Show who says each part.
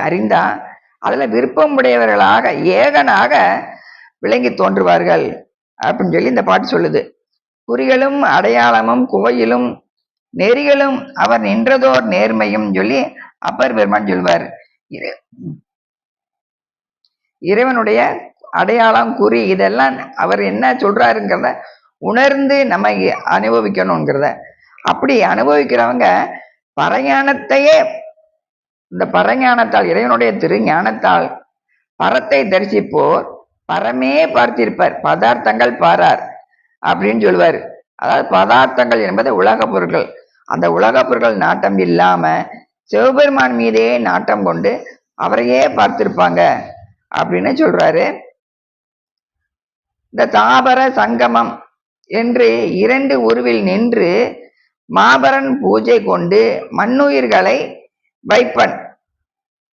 Speaker 1: அறிந்தா அதுல விருப்பம் உடையவர்களாக ஏகனாக விளங்கி தோன்றுவார்கள் அப்படின்னு சொல்லி இந்த பாட்டு சொல்லுது. குறிகளும் அடையாளமும் கோயிலும் நெறிகளும் அவர் நின்றதோர் நேர்மையும் சொல்லி அப்பர் பெருமான் சொல்வார். இறைவனுடைய அடையாளம் குறி இதெல்லாம் அவர் என்ன சொல்றாருங்கிறத உணர்ந்து நம்ம அனுபவிக்கணுங்கிறத. அப்படி அனுபவிக்கிறவங்க பரஞானத்தையே, இந்த பரஞானத்தால் இறைவனுடைய திருஞானத்தால் பரத்தை தரிசிப்போர் பரமே பார்த்திருப்பார், பதார்த்தங்கள் பாரார் அப்படின்னு சொல்லுவார். அதாவது பதார்த்தங்கள் என்பது உலக பொருட்கள். அந்த உலக பொருட்கள் நாட்டம் இல்லாம சிவபெருமான் மீதே நாட்டம் கொண்டு அவரையே பார்த்திருப்பாங்க அப்படின்னு சொல்றாரு. இந்த தாபர சங்கமம் என்று இரண்டு உருவில் நின்று மாபரன் பூஜை கொண்டு மண்ணுயிர்களை வைப்பன்